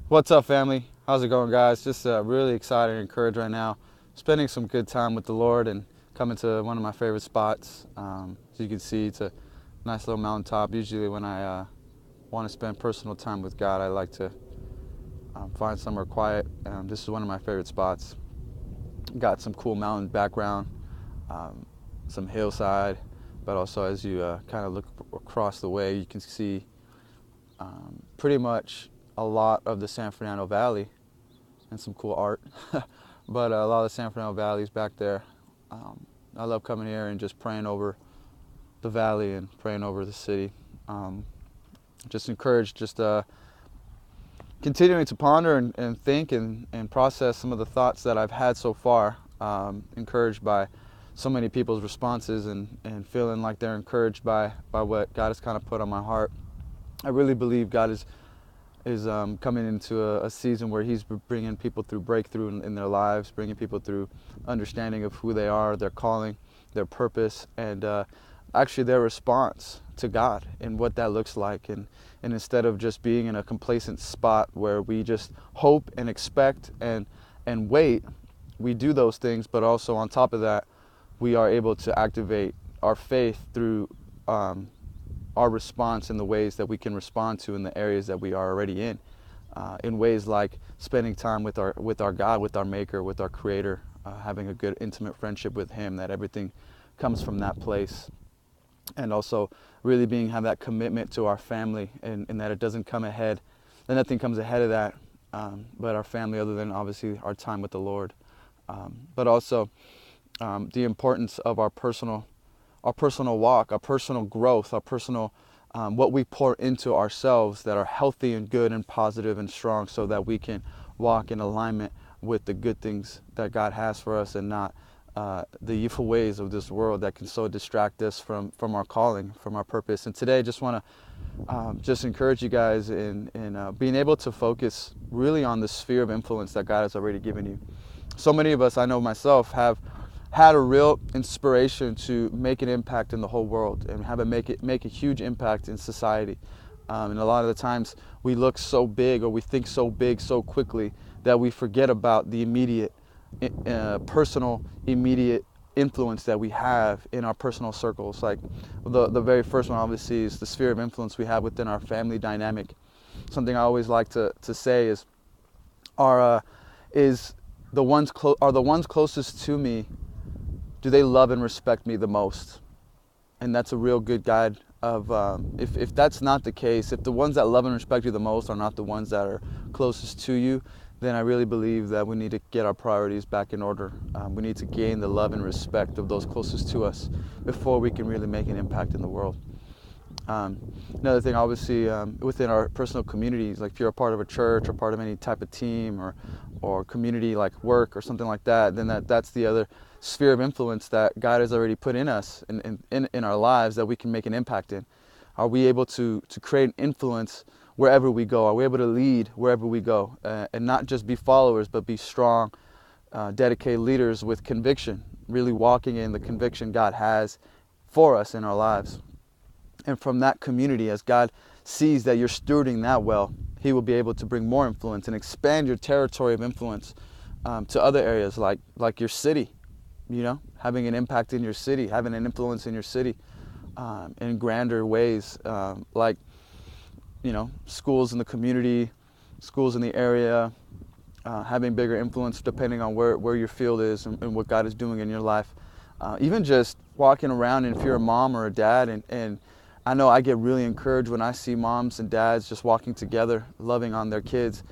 What's up, family? How's it going, guys? Just really excited and encouraged right now. Spending some good time with the Lord and coming to one of my favorite spots. As you can see, it's a nice little mountaintop. Usually, when I want to spend personal time with God, I like to find somewhere quiet. This is one of my favorite spots. Got some cool mountain background, um, some hillside, but also as you kind of look across the way, you can see pretty much a lot of the San Fernando Valley and some cool art. But a lot of the San Fernando Valley is back there. I love coming here and just praying over the valley and praying over the city. Just encouraged, just continuing to ponder and think and process some of the thoughts that I've had so far. Encouraged by so many people's responses and feeling like they're encouraged by what God has kind of put on my heart. I really believe God is coming into a season where He's bringing people through breakthrough in their lives, bringing people through understanding of who they are, their calling, their purpose, and actually their response to God and what that looks like. And instead of just being in a complacent spot where we just hope and expect and wait, we do those things, but also on top of that, we are able to activate our faith through our response in the ways that we can respond to in the areas that we are already in ways like spending time with our God, with our Maker, with our Creator, having a good intimate friendship with Him, that everything comes from that place, and also really have that commitment to our family, and that it doesn't come ahead, that nothing comes ahead of that, but our family, other than obviously our time with the Lord, but also the importance of our personal walk, our personal growth, our personal what we pour into ourselves that are healthy and good and positive and strong, so that we can walk in alignment with the good things that God has for us, and not the evil ways of this world that can so distract us from our calling, from our purpose. And today I just want to just encourage you guys in being able to focus really on the sphere of influence that God has already given you. So many of us, I know myself, have had a real inspiration to make an impact in the whole world and make a huge impact in society. And a lot of the times we look so big, or we think so big so quickly, that we forget about the immediate, personal, immediate influence that we have in our personal circles. Like the very first one, obviously, is the sphere of influence we have within our family dynamic. Something I always like to say is, are the ones closest to me, do they love and respect me the most? And that's a real good guide of if that's not the case, if the ones that love and respect you the most are not the ones that are closest to you, then I really believe that we need to get our priorities back in order. We need to gain the love and respect of those closest to us before we can really make an impact in the world. Another thing, obviously, within our personal communities, like if you're a part of a church or part of any type of team or community like work or something like that, then that's the other sphere of influence that God has already put in us in our lives that we can make an impact in. Are we able to create an influence wherever we go? Are we able to lead wherever we go, and not just be followers, but be strong, dedicated leaders with conviction, really walking in the conviction God has for us in our lives? And from that community, as God sees that you're stewarding that well, He will be able to bring more influence and expand your territory of influence to other areas like your city, having an impact in your city, having an influence in your city in grander ways, like, schools in the community, schools in the area, having bigger influence depending on where your field is and what God is doing in your life. Even just walking around, and if you're a mom or a dad, and I know I get really encouraged when I see moms and dads just walking together, loving on their kids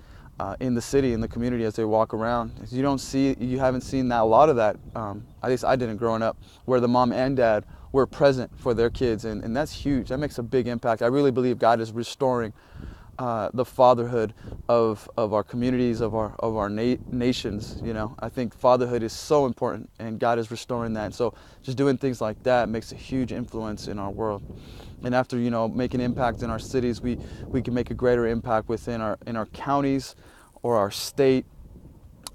in the city, in the community as they walk around. You haven't seen a lot of that, at least I didn't growing up, where the mom and dad were present for their kids, and that's huge. That makes a big impact. I really believe God is restoring the fatherhood of our communities, of our nations. I think fatherhood is so important, and God is restoring that. So just doing things like that makes a huge influence in our world. And after making impact in our cities, we can make a greater impact within our counties, or our state,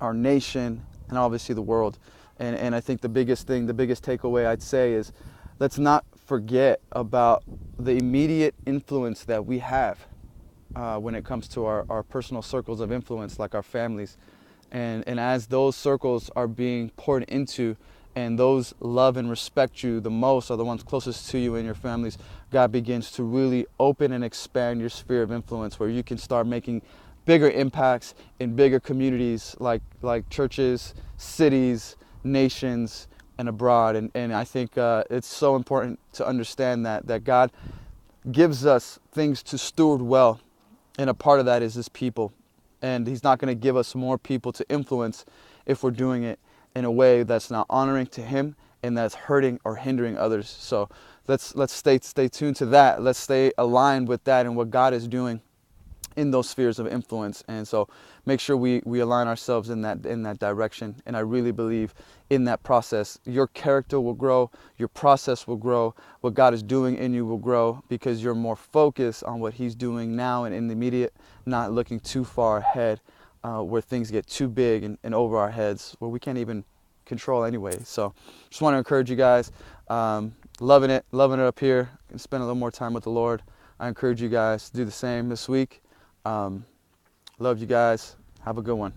our nation, and obviously the world. And I think the biggest takeaway I'd say is, let's not forget about the immediate influence that we have. when it comes to our personal circles of influence, like our families. And as those circles are being poured into, and those love and respect you the most are the ones closest to you in your families, God begins to really open and expand your sphere of influence, where you can start making bigger impacts in bigger communities, like churches, cities, nations, and abroad. And I think it's so important to understand that God gives us things to steward well, and a part of that is His people. And He's not going to give us more people to influence if we're doing it in a way that's not honoring to Him and that's hurting or hindering others. So let's stay tuned to that. Let's stay aligned with that and what God is doing in those spheres of influence. And so make sure we align ourselves in that direction. And I really believe in that process, your character will grow, your process will grow, what God is doing in you will grow, because you're more focused on what He's doing now and in the immediate, not looking too far ahead, where things get too big and over our heads, where we can't even control anyway. So just want to encourage you guys. Loving it up here, and spend a little more time with the Lord. I encourage you guys to do the same this week. Love you guys. Have a good one.